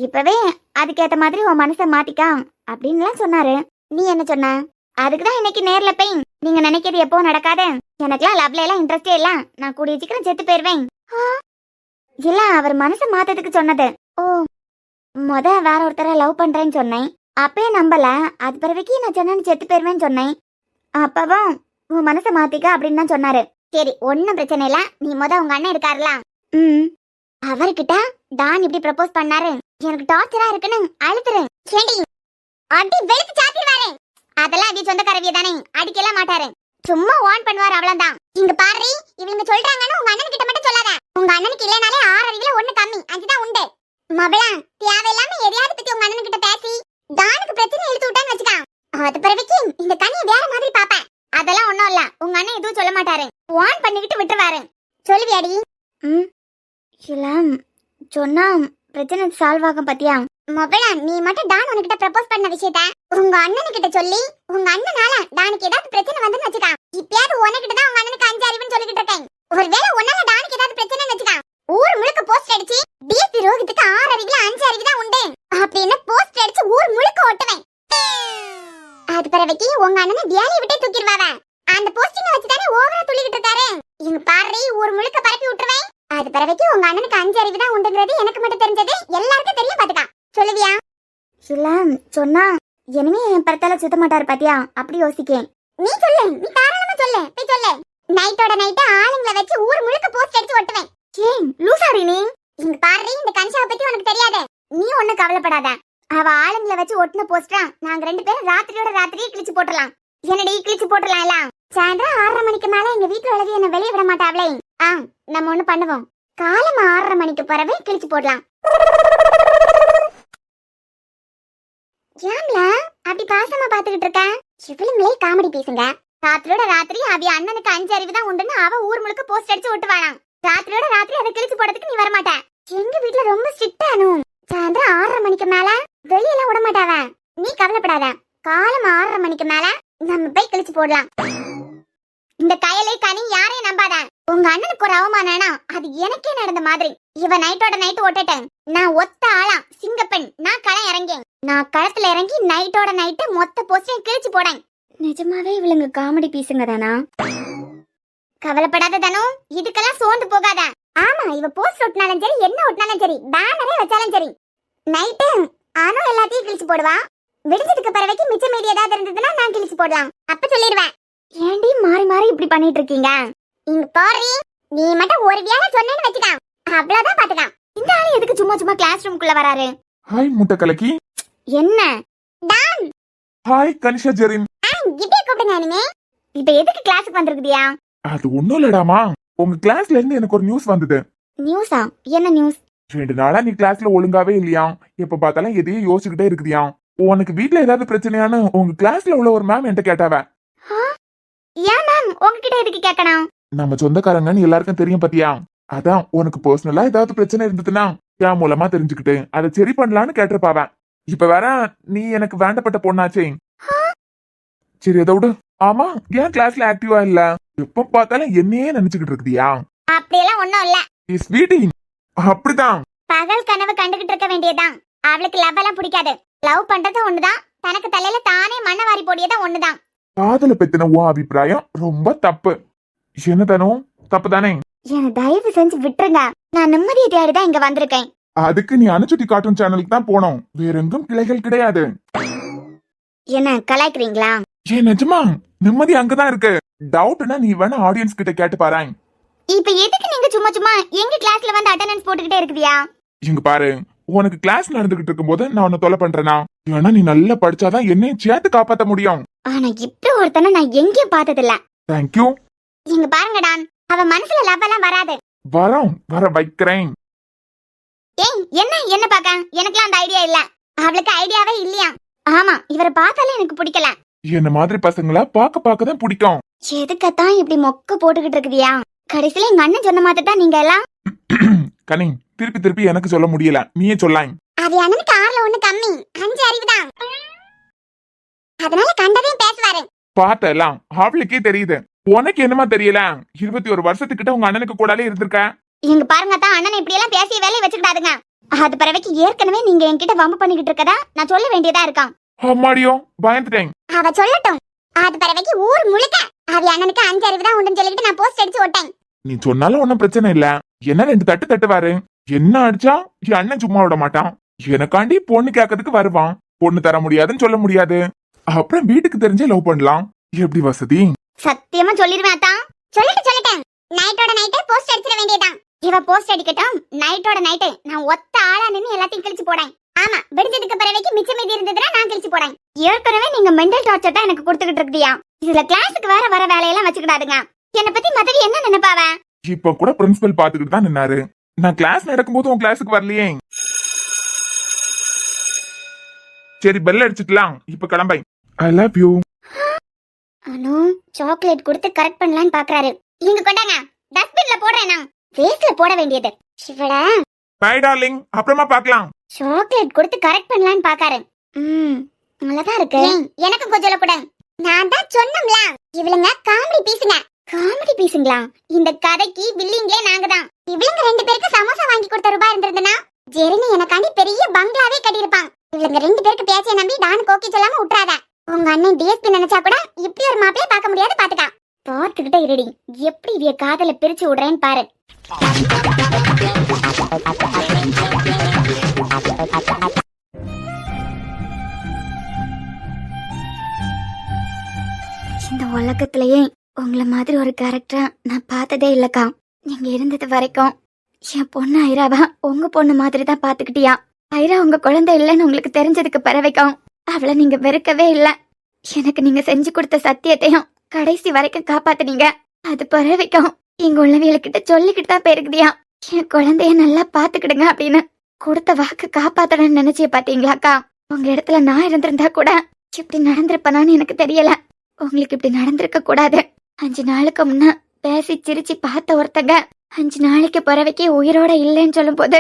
இப்பவே அதுக்கேத்த மாதிரி உன் மனசை மாத்திக்கா அப்படின்லாம் சொன்னாரு. நீ என்ன சொன்ன? அதுக்குதான் இன்னைக்கு நேர்ல போய் நீங்க நினைக்கிறது எப்போ நடக்காது, எனக்குலாம் லவ்ல எல்லாம் இன்ட்ரெஸ்டே இல்ல, நான் கூடிய சீக்கிரம் செத்து போயிருவேன். இல்ல அவர் மனசை மாத்ததுக்கு சொன்னது. ஓ முத வேற ஒருத்தர லவ் பண்றேன்னு சொன்னேன், அப்பயே நம்பல. அது பிறவைக்கு நான் சொன்னேன்னு செத்து போயிருவேன்னு சொன்னேன். அப்பவும் உன் மனசை மாத்திக்க அப்படின்னு தான் சொன்னாரு. சரி ஒன்னும் பிரச்சனை இல்ல, நீ முத உங்க அண்ணன் இருக்காருல அவர்கிட்ட டான் இப்படி ப்ரப்போஸ் பண்ணாரு, எனக்கு டார்ச்சரா இருக்குன்னு அழுத்துரு. ஏண்டி அடி வெளுத்து சாத்திடுவாரு. அதெல்லாம் அடி சொந்தக்காரவிய தானே, அடிக்கலாம் மாட்டாரு, சும்மா வார்ன் பண்ணுவாரு அவ்வளவுதான். இங்க பாரு இவங்க சொல்றாங்கன்னு உங்க அண்ணன் கிட்ட மட்டும் சொல்லாத. உங்க அண்ணனுக்கு இல்லனாலே 6 அறிவுல 1 கம்மி, 5 தான் உண்டு. மபளா தேவையில்லாம எதையாவது பத்தி உங்க அண்ணன் கிட்ட பேசி டானுக்கு பிரச்சனை இழுத்து விட்டான்னு வச்சுக்கா, அது பிறவிக்கு இந்த கனியை வேற மாதிரி பாப்பேன். அதெல்லாம் ஒண்ணும் இல்ல, உங்க அண்ணன் எதுவும் சொல்ல மாட்டாரு, வார்ன் பண்ணிக்கிட்டு விட்டுருவாரு. சொல்லுவியாடி? இல்ல சொன்னா பிரச்சனை சால்வ் ஆகும் பத்தியா? மொபைலா நீ மட்டும் டான் உனக்கிட்ட ப்ரப்போஸ் பண்ண விஷயத்த உங்க அண்ணன் கிட்ட சொல்லி உங்க அண்ணனால டானுக்கு ஏதாவது பிரச்சனை வந்துன்னு வச்சுக்கா, இப்பயாவது உனக்கிட்ட தான் உங்க அண்ணனுக்கு 5 அறிவுன்னு சொல்லிக்கிட்டு இருக்கேன். ஒருவேளை உன்னால டானுக்கு ஏதாவது பிரச்சனைன்னு வச்சுக்கா, ஊர் முழுக்க போஸ்ட் அடிச்சு டிஎஸ்பி ரோஹித்துக்கு 6 அறிவுல 5 அறிவு தான் உண்டு அப்படின்னு போஸ்ட் அடிச்சு ஊர் முழுக்க ஓட்டுவேன். அது பிறவைக்கு உங்க அண்ணனை வேலையை விட்டே தூக்கிடுவாவ. அந்த போஸ்டிங்க வச்சு தானே ஓவரா துள்ளிக்கிட்டு இருக்காரு. இங்க பாரு ஊர் முழுக்க பரப்பி விட்டுருவேன். அது பிறவைக்கு உங்க அண்ணனுக்கு 5 அறிவு தான் உண்டுங்கிறது எனக்கு மட்டும் தெரிஞ்சது, எல்லாருக்கும் தெரியும் பாத்துக்கா. சொல்லுவியா? இல்ல சொன்னா இனிமே என் பரத்தால சுத்த மாட்டாரு பாத்தியா, அப்படி யோசிக்கேன். நீ சொல்லு, நீ தாராளமா சொல்லு, போய் சொல்லு. நைட்டோட நைட்டா ஆளுங்களை வச்சு ஊர் முழுக்க போஸ்ட் அடிச்சு ஒட்டுவேன். ஏன் லூசாரி நீ? இங்க பாரு இந்த கன்ஷாவை பத்தி உனக்கு தெரியாது, நீ ஒண்ணும் கவலைப்படாத. அவ ஆளுங்களை வச்சு ஒட்டின போஸ்டரா நாங்க 2 பேரும் ராத்திரியோட ராத்திரியே கிழிச்சு போட்டுடலாம். என்னடி கிழிச்சு போட்டுடலாம் இல்ல? சாயந்தரம் 6:30 மணிக்கு மேல எங்க வீட்டுல உலகி என்ன வெளியே விட மாட்டாவளே. நம்ம ஒண்ணு பண்ணுவோம், காலமா 6:30 மணிக்கு பிறவே கிழிச்சு போடலாம். ஏம்ல அப்படி பாசமா பாத்துக்கிட்டு இருக்க? இவளுங்களே காமெடி பீசுங்க. ராத்திரியோட ராத்திரி அவிய அண்ணனுக்கு 5 அறிவு தான் உண்டுன்னு அவ ஊர் முழுக்க போஸ்ட் அடிச்சு ஒட்டுவானாம். ராத்திரியோட ராத்திரி அதை கிழிச்சு போடுறதுக்கு நீ வரமாட்ட. எங்க வீட்டுல ரொம்ப ஸ்ட்ரிக்ட் அனு. சாயந்தரம் 6:30 மணிக்கு மேல வெளியெல்லாம் விட மாட்டாவ. நீ கவலைப்படாத. காலம் 6:30 மணிக்கு மேல நம்ம போய் கிழிச்சு போடலாம். இந்த கையிலே கனி யாரையும் நம்பாத. உங்க அண்ணனுக்கு ஒரு அவமானம்னா அது எனக்கே நடந்த மாதிரி. இவ நைட்டோட நைட்டு ஓட்டட்டேன். நான் ஒத்த ஆளா சிங்கப்பெண். நான் களம் இறங்கேன். நான் களத்துல இறங்கி நைட்டோட நைட்டு மொத்த போஸ்டையும் கிழிச்சு போடேன். நிஜமாவே இவளுங்க காமெடி பீசுங்க தானா? கவலைப்படாத தானோ, இதுக்கெல்லாம் சோர்ந்து போகாத. ஆமா, இவ போஸ்ட் ஒட்டினாலும் சரி, என்ன ஒட்டினாலும் சரி, பேனரே வச்சாலும் சரி, நைட்டு ஆனோ எல்லாத்தையும் கிழிச்சு போடுவா. விடிஞ்சதுக்கு பிறகு மிச்சம் மீதி ஏதாவது இருந்ததுன்னா நான் கிழிச்சு போடலாம். அப்ப சொல்லிடுவேன். ஏண்டி மாறி மாறி இப்படி பண்ணிட்டு இருக்கீங்க? இங்க பாரு, நீ மட்டும் ஒரு வேளை சொன்னேன்னு வச்சுக்க, அவ்வளவுதான் பாத்துக்க. இந்த ஆளு எதுக்கு சும்மா சும்மா கிளாஸ் ரூமுக்குள்ள வராரு? ஹாய் முட்டை கலக்கி. என்ன டான்? ஹாய் கனிஷா ஜெரின். கிட்டே கூப்பிடுங்க. நீங்க இப்ப எதுக்கு கிளாஸுக்கு வந்திருக்கியா? அது ஒண்ணும் இல்லடாமா, உங்க கிளாஸ்ல இருந்து எனக்கு ஒரு நியூஸ் வந்தது. நியூஸா? என்ன நியூஸ்? 2 நாளா நீ கிளாஸ்ல ஒழுங்காவே இல்லையா? எப்ப பார்த்தாலும் எதையும் யோசிச்சுக்கிட்டே இருக்குதியா? உனக்கு வீட்ல ஏதாவது பிரச்சனையான்னு உங்க கிளாஸ்ல உள்ள ஒரு மேம் என்கிட்ட கேட்டாவ. ஏன் மேம் உங்ககிட்ட எதுக்கு கேட்கணும்? நம்ம சொந்தக்காரங்கன்னு எல்லாருக்கும் தெரியும் பாத்தியா? அதான் உனக்கு பர்சனலா ஏதாவது பிரச்சனை இருந்ததுன்னா என் மூலமா தெரிஞ்சுக்கிட்டு அதை சரி பண்ணலான்னு கேட்டிருப்பாவ. இப்ப வேற நீ எனக்கு வேண்டப்பட்ட பொண்ணாச்சே. சரி எதை விடு. ஆமா, ஏன் கிளாஸ்ல ஆக்டிவா இல்ல? எப்ப பார்த்தாலும் என்னையே நினைச்சுக்கிட்டு இருக்குதியா? அப்படியெல்லாம் ஒண்ணும் இல்ல. ஸ்வீட்டி, அப்படிதான். பகல் கனவு கண்டுகிட்டு இருக்க வேண்டியதான். அவளுக்கு லவ் எல்லாம் பிடிக்காது. லவ் பண்றது ஒண்ணுதான், தனக்கு தலையில தானே மண்ணை வாரி போடியதான் ஒண்ணுதான். காதல பத்தின உன் அபிப்பிராயம் ரொம்ப தப்பு. என்னதானோ தப்பு தானே? என்ன தயவு செஞ்சு விட்டுருங்க. நான் நிம்மதியை தேடிதான் இங்க வந்திருக்கேன். அதுக்கு நீ அனுச்சுட்டி கார்ட்டூன் சேனலுக்கு தான் போனோம். வேற எங்கும் கிளைகள் கிடையாது. என்ன கலாய்க்கிறீங்களா? ஏன் நிஜமா? நிம்மதி அங்கதான் இருக்கு. டவுட்னா நீ வேணா ஆடியன்ஸ் கிட்ட கேட்டு பாரு. இப்ப எதுக்கு நீங்க சும்மா சும்மா எங்க கிளாஸ்ல வந்து அட்டெண்டன்ஸ் போட்டுக்கிட்டே இருக்குதியா? இங்க பாரு, உனக்கு கிளாஸ் நடந்துகிட்டு இருக்கும்போது நான் உன்னை தொலை பண்றேனா? ஏன்னா நீ நல்லா படிச்சாதான் என்னையும் சேர்த்து காப்பாத்த முடியும். ஆனா இப்படி ஒருத்தனை நான் எங்கேயும் பார்த்தது இல்ல. தேங்க்யூ. இங்க பாருங்க டான், அவ மனசுல லவ் எல்லாம் வராது. வர வைக்கிறேன். ஏய், என்ன பாக்க? எனக்குலாம் அந்த ஐடியா இல்ல. அவளுக்கு ஐடியாவே இல்லையா? ஆமா, இவரை பார்த்தாலே எனக்கு பிடிக்கல. என்ன மாதிரி பசங்களா பாக்கதான் பிடிக்கும். எதுக்கத்தான் இப்படி மொக்க போட்டுக்கிட்டு இருக்குதியா? கடைசியில எங்க அண்ணன் சொன்ன மாதிரி தான் நீங்க எல்லாம். கனி, திருப்பி எனக்கு சொல்ல முடியல, நீயே சொல்லாய். அது அண்ணனுக்கு 6ல 1 கம்மி, 5 அறிவு தான். அதனால கண்டதையும் பேசுவாரு. பார்த்தெல்லாம் அவளுக்கே தெரியுது. உனக்கு என்னமா தெரியல? 21 வருஷத்துக்கிட்ட உங்க அண்ணனுக்கு கூடாலே இருந்திருக்க. இங்க பாருங்க தான், அண்ணன் இப்படி எல்லாம் பேசி வேலையை வச்சுக்கிட்டாதுங்க. அது பிறவைக்கு ஏற்கனவே நீங்க என்கிட்ட வம்பு பண்ணிக்கிட்டு இருக்கதா நான் சொல்ல வேண்டியதா இருக்கான். அம்மாடியோ, பயந்துட்டேன். அவ சொல்லட்டும். அது பிறவைக்கு ஊர் முழுக்க அவ அண்ணனுக்கு 5 அறிவு தான் உண்டுன்னு சொல்லிட்டு நான் போஸ்ட் அடிச்சு ஓட்டேன். நீ சொன்னாலும் ஒன்னும் பிரச்சனை இல்ல. என்ன 2 தட்டு தட்டுவாரு. என்ன அடிச்சா என் அண்ணன் சும்மா விட மாட்டான். எனக்காண்டி பொண்ணு கேட்கறதுக்கு வருவான். பொண்ணு தர முடியாதுன்னு சொல்ல முடியாது. அப்புறம் வீட்டுக்கு தெரிஞ்சே லவ் பண்ணலாம். எப்படி வசதி? சத்தியமா சொல்லிடுவேன் தான். சொல்லிட்டேன். நைட்டோட நைட்டே போஸ்ட் அடிச்சிட வேண்டியதான். இவ போஸ்ட் அடிக்கட்டும். நைட்டோட நைட்டு நான் ஒத்த ஆளா நின்னு எல்லாத்தையும் கிழிச்சு போடேன். ஆமா, விடிஞ்சதுக்கு பிறகு மிச்சம் மீதி இருந்ததுன்னா நான் கிழிச்சு போடேன். ஏற்கனவே நீங்க மெண்டல் டார்ச்சர் தான் எனக்கு கொடுத்துக்கிட்டு இருக்கியா? இதுல கிளாஸுக்கு வேற வர வேலையெல்லாம் வச்சுக்கிடாதுங்க. என்ன பத்தி மத்தவி என்ன நினைப்பாவ? இப்ப கூட பிரின்சிபல் பாத்துக்கிட்டு தான் நின்னாரு. நான் கிளாஸ் நடக்கும்போது உன் கிளாஸுக்கு வரலையே. சரி, பெல் அடிச்சுக்கலாம். இப்ப கிளம்பை. I love you. Anu chocolate correct கரெக்ட் பண்ணலாம்னு பாக்குறாரு. இங்க கொண்டாங்க, டஸ்ட்பின்ல போடுறேன். நான் வேஸ்ட்ல போட வேண்டியது. சிவட பை டார்லிங், அப்புறமா பார்க்கலாம். சாக்லேட் கொடுத்து கரெக்ட் பண்ணலாம்னு பாக்காரு. நல்லதா இருக்கு. எனக்கு கொஞ்சம் கூட. நான் தான் சொன்னோம்ல, இவளுங்க காமெடி பீசுங்க. காமெடி பீசுங்களா? இந்த கதைக்கு வில்லிங்களே நாங்க தான். இவளுங்க 2 பேருக்கு சமோசா வாங்கி கொடுத்த ரூபாய் இருந்திருந்தனா ஜெரினி எனக்காண்டி பெரிய பங்களாவே கட்டியிருப்பான். இவளுங்க 2 பேருக்கு பேச்சை நம்பி டான் கோக்கி சொல்லாம விட்டுறாத. உங்க அண்ணன் டிஎஸ்பி நினைச்சா கூட இப்படி ஒரு மாப்பிளைய பார்க்க முடியாது. பாத்துக்கா, பார்த்துக்கிட்டே இருடி. எப்படி இவ காதல பிரிச்சு விடுறேன்னு பாரு. இந்த உலகத்திலேயே உங்களை மாதிரி ஒரு கேரக்டரை நான் பார்த்ததே இல்லக்கா. நீங்க இருந்தது வரைக்கும் என் பொண்ணு ஐராவா உங்க பொண்ணு மாதிரி தான் பாத்துக்கிட்டியா? ஐரா உங்க குழந்தை இல்லைன்னு உங்களுக்கு தெரிஞ்சதுக்கு பிறவைக்கும் அவளை நீங்க வெறுக்கவே இல்லை. எனக்கு நீங்க செஞ்சு கொடுத்த சத்தியத்தையும் கடைசி வரைக்கும் காப்பாத்துனீங்க. அது பிறவைக்கும் இங்க உள்ளவியல்கிட்ட சொல்லிக்கிட்டு தான் போயிருக்குதியா, என் குழந்தைய நல்லா பாத்துக்கிடுங்க அப்படின்னு. கொடுத்த வாக்கு காப்பாத்தணும்னு நினைச்சே பாத்தீங்களாக்கா? உங்க இடத்துல நான் இருந்திருந்தா கூட இப்படி நடந்திருப்பனான்னு எனக்கு தெரியல. உங்களுக்கு இப்படி நடந்திருக்க கூடாது. 5 நாளுக்கு முன்ன பேசி சிரிச்சு பார்த்த ஒருத்தங்க 5 நாளைக்கு பிறவைக்கே உயிரோட இல்லைன்னு சொல்லும் போது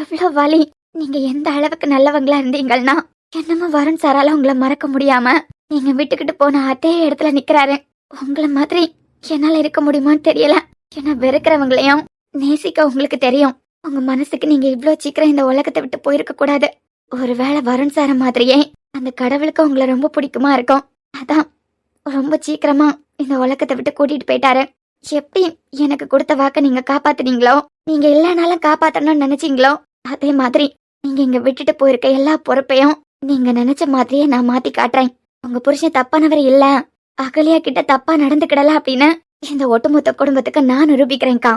எவ்வளவு வலி. நீங்க எந்த அளவுக்கு நல்லவங்களா இருந்தீங்கன்னா என்னமோ வருண் சாரால உங்களை மறக்க முடியாம நீங்க விட்டுக்கிட்டு போன அதே இடத்துல நிக்கிறாரு. உங்களை மாதிரி என்னால இருக்க முடியுமான்னு தெரியல. ஏன்னா வெறுக்கிறவங்களையும் நேசிக்க உங்களுக்கு தெரியும். உங்க மனசுக்கு நீங்க இவ்ளோ சீக்கிரம் இந்த உலகத்தை விட்டு போயிருக்க கூடாது. ஒருவேளை வருண் சார மாதிரியே அந்த கடவுளுக்கு உங்களை ரொம்ப பிடிக்குமா இருக்கும். அதான் ரொம்ப சீக்கிரமா இந்த உலகத்தை விட்டு கூட்டிட்டு போயிட்டாரு. எப்படி எனக்கு கொடுத்த வாக்க நீங்க காப்பாத்துனீங்களோ, நீங்க இல்லைனாலும் காப்பாத்தணும்னு நினைச்சீங்களோ, அதே மாதிரி நீங்க இங்க விட்டுட்டு போயிருக்க எல்லா பொறுப்பையும் நீங்க நினைச்ச மாதிரியே நான் மாத்தி காட்டுறேன். உங்க புருஷன் தப்பானவர் இல்ல, அகலியா கிட்ட தப்பா நடந்துக்கிடல அப்படின்னு இந்த ஒட்டுமொத்த குடும்பத்துக்கு நான் நிரூபிக்கிறேன்க்கா.